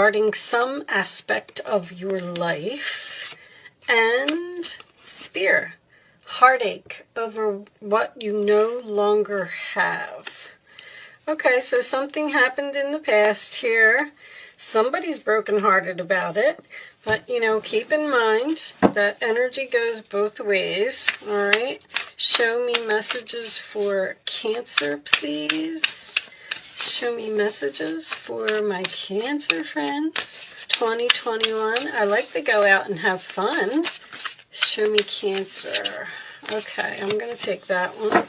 starting some aspect of your life. And Spear, heartache over what you no longer have. Okay, so something happened in the past here. Somebody's brokenhearted about it. But, you know, keep in mind that energy goes both ways. All right. Show me messages for Cancer, please. Show me messages for my Cancer friends. 2021. I like to go out and have fun. Show me Cancer. Okay, I'm going to take that one.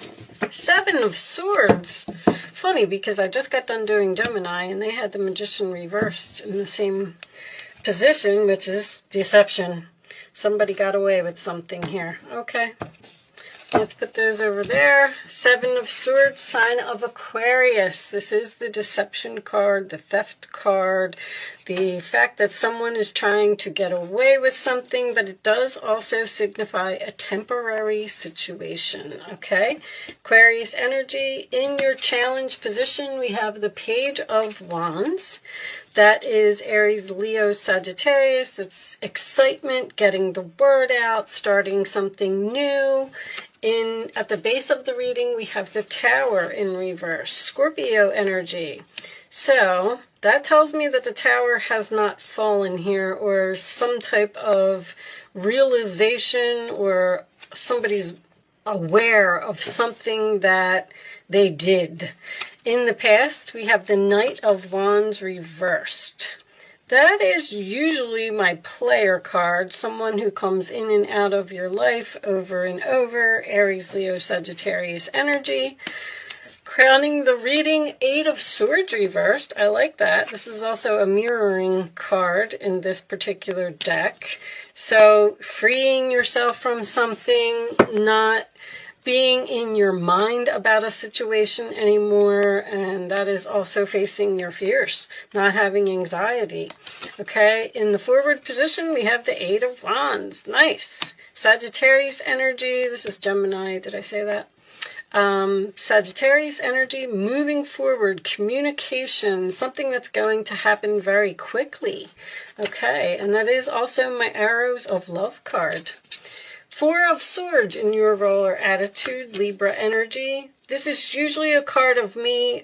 7 of Swords. Funny, because I just got done doing Gemini, and they had the Magician reversed in the same position, which is deception. Somebody got away with something here. Okay. Let's put those over there. 7 of Swords, sign of Aquarius. This is the deception card, the theft card, the fact that someone is trying to get away with something, but it does also signify a temporary situation, okay? Aquarius energy, in your challenge position, we have the Page of Wands. That is Aries, Leo, Sagittarius. It's excitement, getting the word out, starting something new. At the base of the reading, we have the Tower in reverse, Scorpio energy. So that tells me that the Tower has not fallen here, or some type of realization, or somebody's aware of something that they did. In the past, we have the Knight of Wands reversed. That is usually my player card, someone who comes in and out of your life over and over. Aries, Leo, Sagittarius energy. Crowning the reading, 8 of Swords reversed. I like that. This is also a mirroring card in this particular deck. So freeing yourself from something, not being in your mind about a situation anymore, and that is also facing your fears, not having anxiety. Okay, in the forward position, we have the 8 of Wands. Nice. Sagittarius energy. This is Gemini. Did I say that? Sagittarius energy, moving forward, communication, something that's going to happen very quickly. Okay, and that is also my Arrows of Love card. 4 of Swords in your role or attitude, Libra energy. This is usually a card of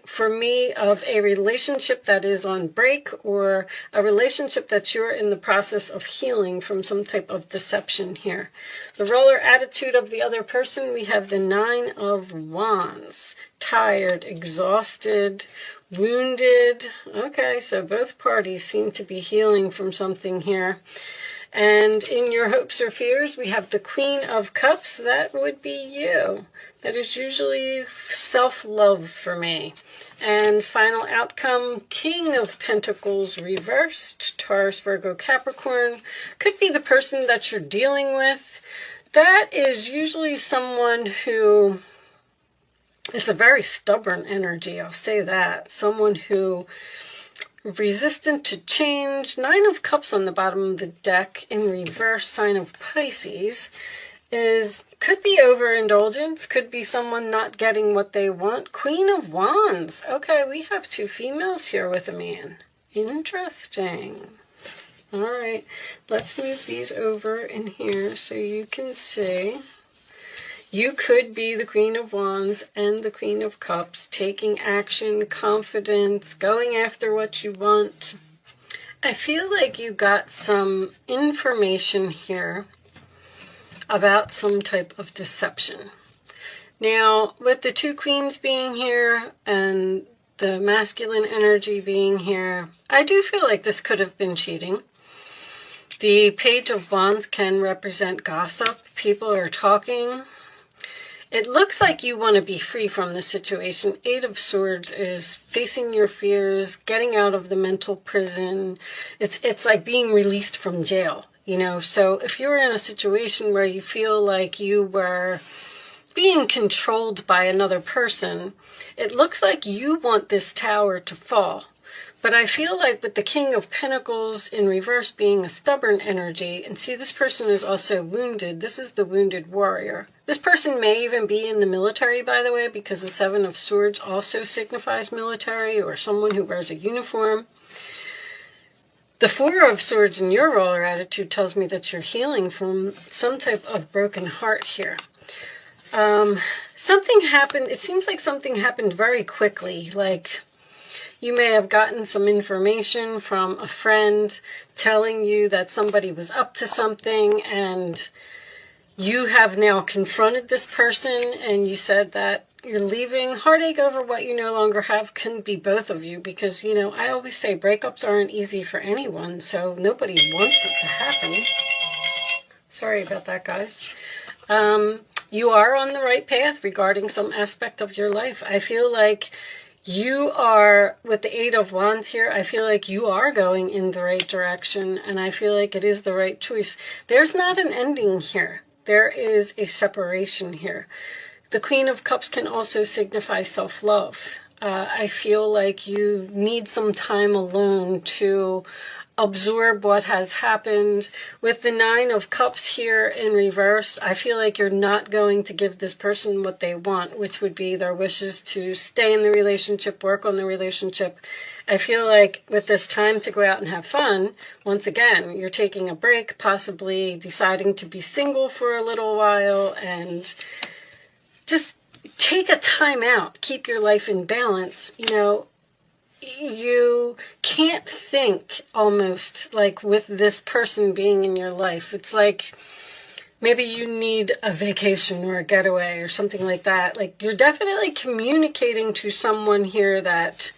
for me, of a relationship that is on break, or a relationship that you're in the process of healing from some type of deception here. The role or attitude of the other person, we have the 9 of Wands. Tired, exhausted, wounded. Okay, so both parties seem to be healing from something here. And in your hopes or fears, we have the Queen of Cups. That would be you. That is usually self-love for me. And final outcome, King of Pentacles reversed, Taurus, Virgo, Capricorn. Could be the person that you're dealing with. That is usually someone who, it's a very stubborn energy, I'll say that. Someone who resistant to change. 9 of Cups on the bottom of the deck in reverse, sign of Pisces, could be overindulgence, could be someone not getting what they want. Queen of Wands. Okay, we have 2 females here with a man. Interesting. All right, let's move these over in here so you can see. You could be the Queen of Wands and the Queen of Cups, taking action, confidence, going after what you want. I feel like you got some information here about some type of deception. Now, with the 2 queens being here and the masculine energy being here, I do feel like this could have been cheating. The Page of Wands can represent gossip. People are talking. It looks like you want to be free from the situation. 8 of Swords is facing your fears, getting out of the mental prison. It's like being released from jail, you know. So if you're in a situation where you feel like you were being controlled by another person, it looks like you want this tower to fall. But I feel like with the King of Pentacles in reverse being a stubborn energy, and see, this person is also wounded. This is the wounded warrior. This person may even be in the military, by the way, because the 7 of Swords also signifies military or someone who wears a uniform. The Four of Swords in your roller attitude tells me that you're healing from some type of broken heart here. Something happened. It seems like something happened very quickly. Like you may have gotten some information from a friend telling you that somebody was up to something, and you have now confronted this person and you said that you're leaving. Heartache over what you no longer have can be both of you, because, you know, I always say breakups aren't easy for anyone, so nobody wants it to happen. Sorry about that, guys. You are on the right path regarding some aspect of your life. I feel like you are, with the Eight of Wands here, I feel like you are going in the right direction, and I feel like it is the right choice. There's not an ending here. There is a separation here. The Queen of Cups can also signify self-love. I feel like you need some time alone to absorb what has happened. With the Nine of Cups here in reverse, I feel like you're not going to give this person what they want, which would be their wishes to stay in the relationship, work on the relationship. I feel like with this time to go out and have fun, once again, you're taking a break, possibly deciding to be single for a little while, and just take a time out. Keep your life in balance. You know, you can't think almost like with this person being in your life. It's like maybe you need a vacation or a getaway or something like that. Like you're definitely communicating to someone here that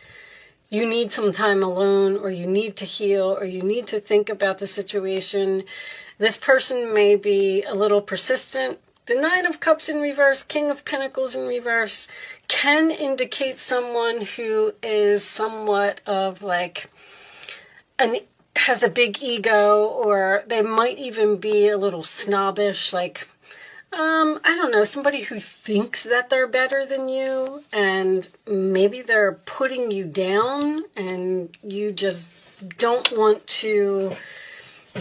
you need some time alone, or you need to heal, or you need to think about the situation. This person may be a little persistent. The Nine of Cups in reverse, King of Pentacles in reverse, can indicate someone who is somewhat of like, has a big ego, or they might even be a little snobbish, like, I don't know, somebody who thinks that they're better than you, and maybe they're putting you down, and you just don't want to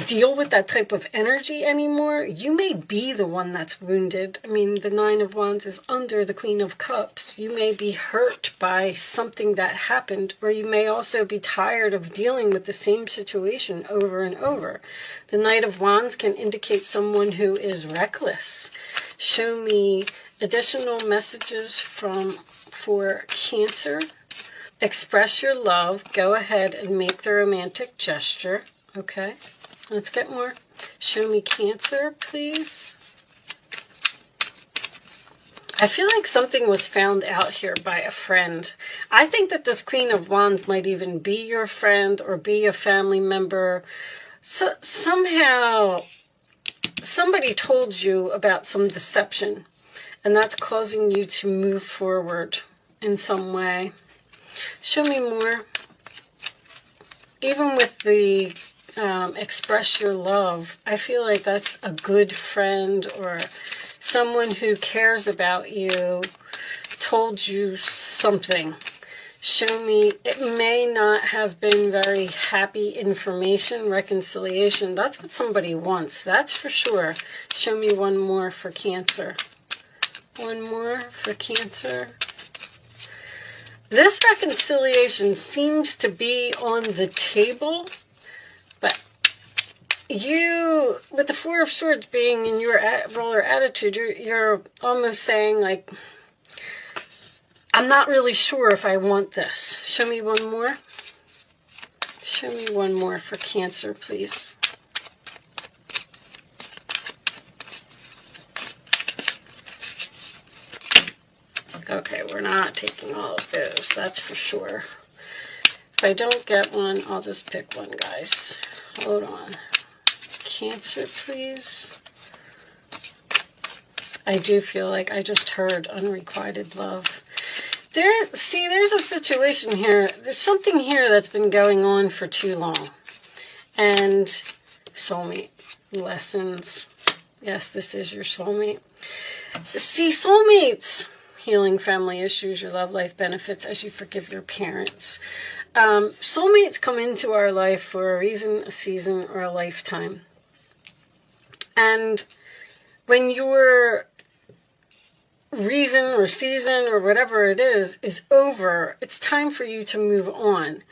deal with that type of energy anymore. You may be the one that's wounded. I mean, the Nine of Wands is under the Queen of Cups. You may be hurt by something that happened, or you may also be tired of dealing with the same situation over and over. The Knight of Wands can indicate someone who is reckless. Show me additional messages for Cancer. Express your love. Go ahead and make the romantic gesture. Okay. Let's get more. Show me Cancer, please. I feel like something was found out here by a friend. I think that this Queen of Wands might even be your friend or be a family member. So somehow somebody told you about some deception, and that's causing you to move forward in some way. Show me more. Even with the express your love, I feel like that's a good friend or someone who cares about you told you something. Show me, it may not have been very happy information, reconciliation. That's what somebody wants, that's for sure. Show me one more for Cancer. One more for Cancer. This reconciliation seems to be on the table, but you, with the Four of Swords being in your roller attitude, you're almost saying, like, I'm not really sure if I want this. Show me one more. Show me one more for Cancer, please. Okay, we're not taking all of those, that's for sure. If I don't get one, I'll just pick one, guys. Hold on. Cancer, please. I do feel like I just heard unrequited love. There's a situation here. There's something here that's been going on for too long. And soulmate lessons. Yes, this is your soulmate. See, soulmates, healing family issues, your love life benefits as you forgive your parents. Soulmates come into our life for a reason, a season, or a lifetime. And when your reason or season or whatever it is over, it's time for you to move on.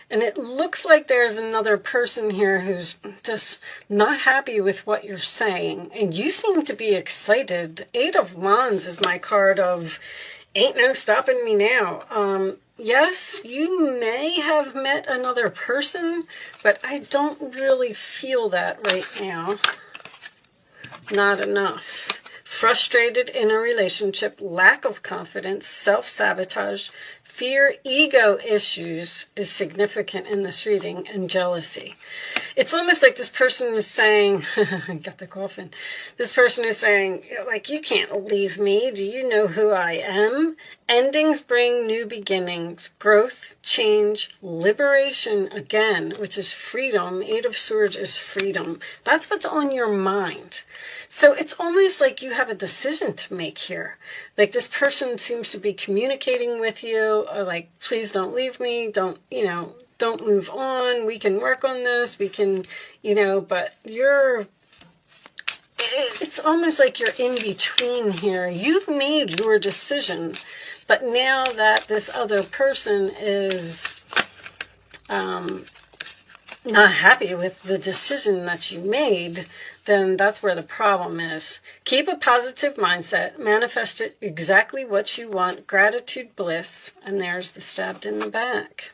And it looks like there's another person here who's just not happy with what you're saying. And you seem to be excited. 8 of Wands is my card of ain't no stopping me now. Yes, you may have met another person, but I don't really feel that right now. Not enough. Frustrated in a relationship, lack of confidence, self-sabotage, fear, ego issues is significant in this reading, and jealousy. It's almost like this person is saying, I got the coffin. This person is saying, like, you can't leave me. Do you know who I am? Endings bring new beginnings, growth, change, liberation again, which is freedom. 8 of Swords is freedom. That's what's on your mind. So it's almost like you have a decision to make here. Like this person seems to be communicating with you, like, please don't leave me, don't move on, we can work on this, we can, but it's almost like you're in between here. You've made your decision, but now that this other person is not happy with the decision that you made, then that's where the problem is. Keep a positive mindset, manifest it exactly what you want, gratitude, bliss, and there's the stabbed in the back.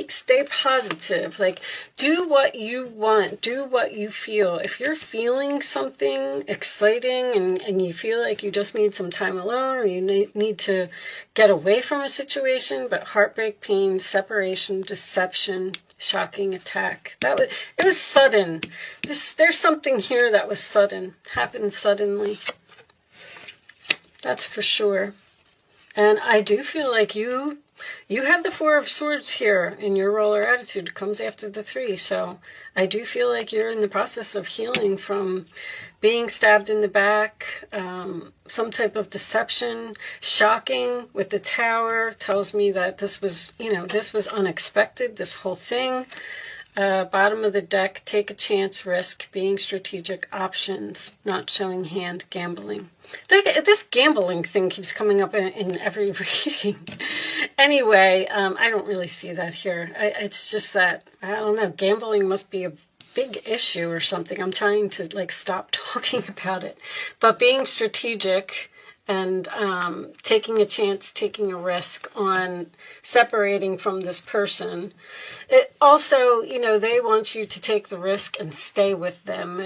Stay positive, like do what you want, do what you feel. If you're feeling something exciting and you feel like you just need some time alone, or you need to get away from a situation, but heartbreak, pain, separation, deception, shocking attack, it was sudden. There's something here that was sudden, happened suddenly, that's for sure. And I do feel like you have the 4 of Swords here in your roller attitude. It comes after the 3. So I do feel like you're in the process of healing from being stabbed in the back, some type of deception, shocking with the Tower tells me that this was, this was unexpected, this whole thing. Bottom of the deck, take a chance, risk, being strategic, options, not showing hand, gambling. This gambling thing keeps coming up in every reading. Anyway, I don't really see that here. It's just that, I don't know, gambling must be a big issue or something. I'm trying to stop talking about it. But being strategic and taking a chance, taking a risk on separating from this person. It also, they want you to take the risk and stay with them.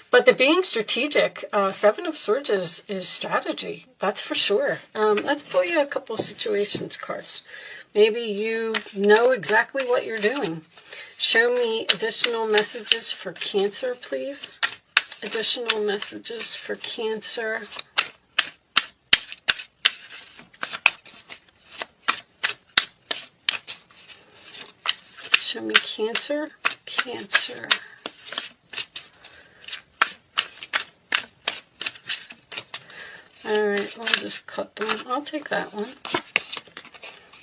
But the being strategic, 7 of Swords is strategy. That's for sure. Let's pull you a couple situations cards. Maybe you know exactly what you're doing. Show me additional messages for Cancer, please. Additional messages for Cancer. Show me Cancer. Cancer. All right, I'll just cut them. I'll take that one.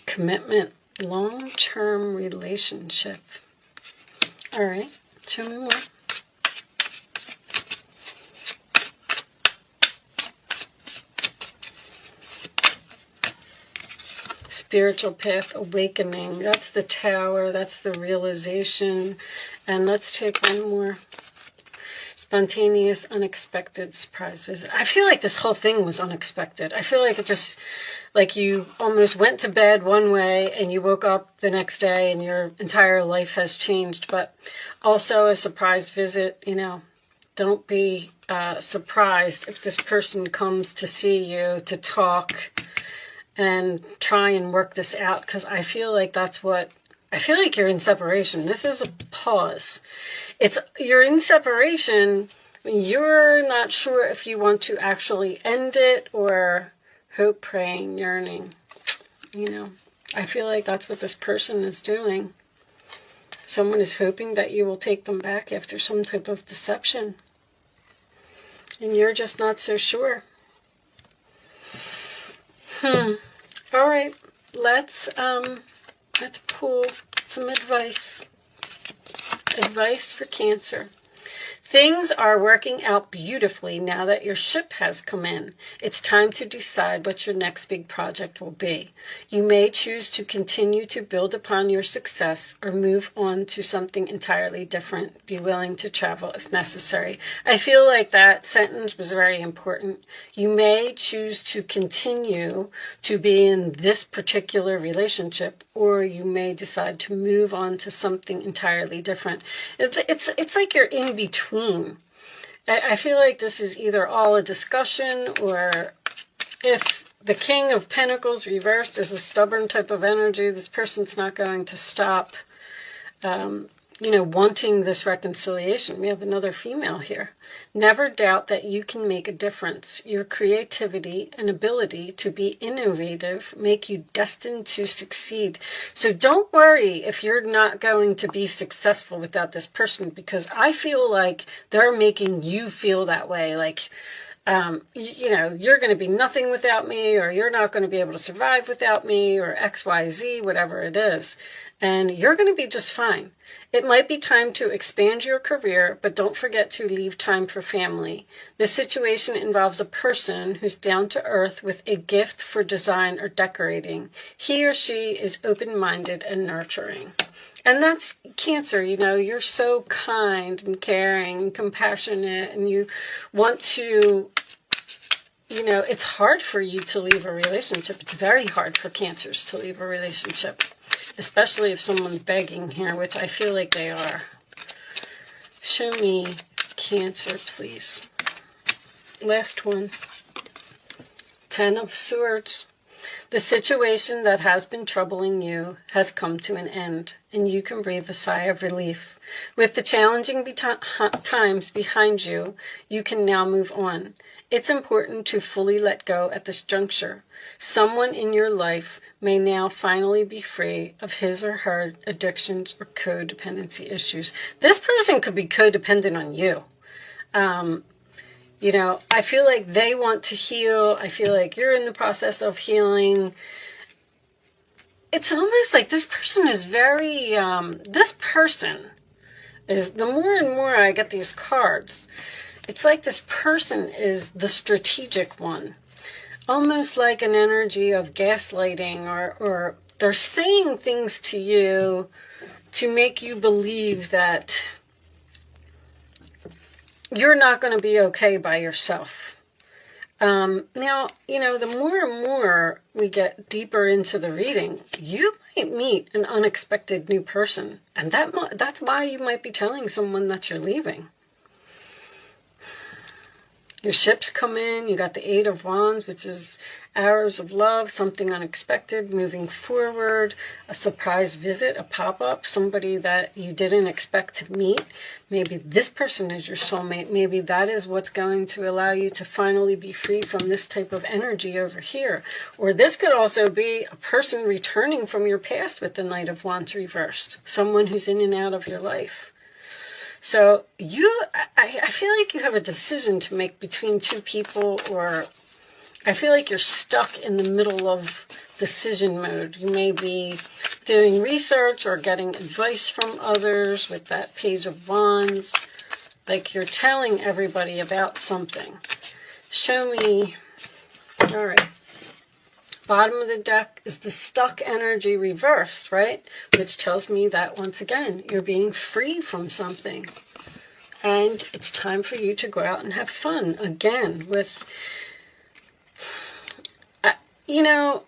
Commitment. Long-term relationship. All right, show me more. Spiritual path, awakening. That's the Tower. That's the realization. And let's take one more. Spontaneous, unexpected surprise visit. I feel like this whole thing was unexpected. I feel like it just, like you almost went to bed one way and you woke up the next day and your entire life has changed. But also a surprise visit, don't be surprised if this person comes to see you, to talk and try and work this out, because I feel like I feel like you're in separation. This is a pause. You're in separation. You're not sure if you want to actually end it or hope, praying, yearning. I feel like that's what this person is doing. Someone is hoping that you will take them back after some type of deception. And you're just not so sure. All right, let's pull some advice. Advice for Cancer. Things are working out beautifully now that your ship has come in. It's time to decide what your next big project will be. You may choose to continue to build upon your success or move on to something entirely different. Be willing to travel if necessary. I feel like that sentence was very important. You may choose to continue to be in this particular relationship, or you may decide to move on to something entirely different. It's like you're in between. I feel like this is either all a discussion, or if the King of Pentacles reversed is a stubborn type of energy, this person's not going to stop, wanting this reconciliation. We have another female here. Never doubt that you can make a difference. Your creativity and ability to be innovative make you destined to succeed. So don't worry if you're not going to be successful without this person, because I feel like they're making you feel that way. Like, you're going to be nothing without me, or you're not going to be able to survive without me, or X, Y, Z, whatever it is. And you're going to be just fine. It might be time to expand your career, but don't forget to leave time for family. This situation involves a person who's down to earth with a gift for design or decorating. He or she is open-minded and nurturing. And that's Cancer. You're so kind and caring and compassionate, and you want to, it's hard for you to leave a relationship. It's very hard for Cancers to leave a relationship, especially if someone's begging here, which I feel like they are. Show me Cancer, please. Last one. 10 of Swords. The situation that has been troubling you has come to an end, and you can breathe a sigh of relief. With the challenging times behind you, you can now move on. It's important to fully let go at this juncture. Someone in your life may now finally be free of his or her addictions or codependency issues. This person could be codependent on you. I feel like they want to heal. I feel like you're in the process of healing. It's almost like this person is very, the more and more I get these cards, it's like this person is the strategic one. Almost like an energy of gaslighting, or they're saying things to you to make you believe that you're not going to be okay by yourself. Now, the more and more we get deeper into the reading, you might meet an unexpected new person. And that's why you might be telling someone that you're leaving. Your ships come in, you got the 8 of Wands, which is arrows of love, something unexpected, moving forward, a surprise visit, a pop-up, somebody that you didn't expect to meet. Maybe this person is your soulmate. Maybe that is what's going to allow you to finally be free from this type of energy over here. Or this could also be a person returning from your past with the Knight of Wands reversed, someone who's in and out of your life. So I feel like you have a decision to make between two people, or I feel like you're stuck in the middle of decision mode. You may be doing research or getting advice from others with that Page of Wands. Like you're telling everybody about something. Show me. All right. Bottom of the deck is the stuck energy reversed, right? Which tells me that, once again, you're being free from something. And it's time for you to go out and have fun again with, all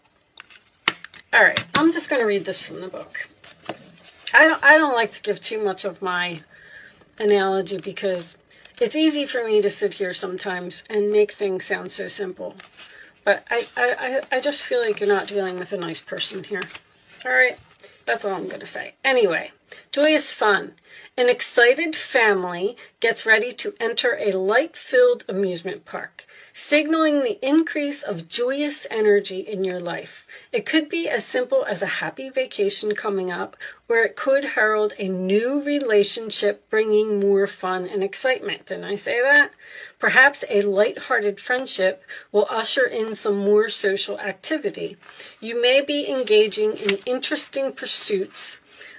right, I'm just going to read this from the book. I don't like to give too much of my analogy, because it's easy for me to sit here sometimes and make things sound so simple. But I just feel like you're not dealing with a nice person here. All right, that's all I'm going to say. Anyway, joyous fun. An excited family gets ready to enter a light-filled amusement park, signaling the increase of joyous energy in your life. It could be as simple as a happy vacation coming up, or it could herald a new relationship bringing more fun and excitement. Didn't I say that? Perhaps a light-hearted friendship will usher in some more social activity. You may be engaging in interesting pursuits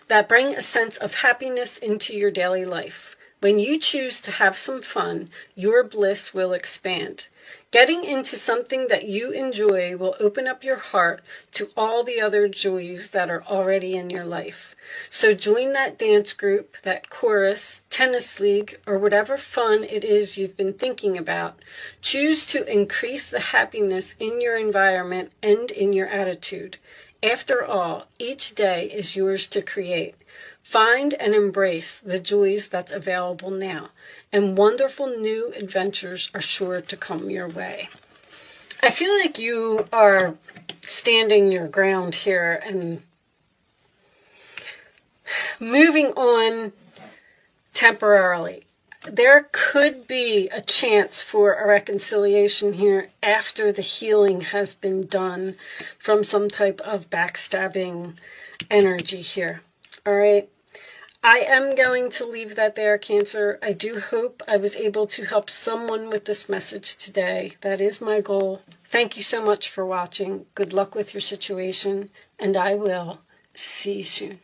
that bring a sense of happiness into your daily life. When you choose to have some fun, your bliss will expand. Getting into something that you enjoy will open up your heart to all the other joys that are already in your life. So join that dance group, that chorus, tennis league, or whatever fun it is you've been thinking about. Choose to increase the happiness in your environment and in your attitude. After all, each day is yours to create. Find and embrace the joys that's available now, and wonderful new adventures are sure to come your way. I feel like you are standing your ground here and moving on temporarily. There could be a chance for a reconciliation here after the healing has been done from some type of backstabbing energy here. All right. I am going to leave that there, Cancer. I do hope I was able to help someone with this message today. That is my goal. Thank you so much for watching. Good luck with your situation, and I will see you soon.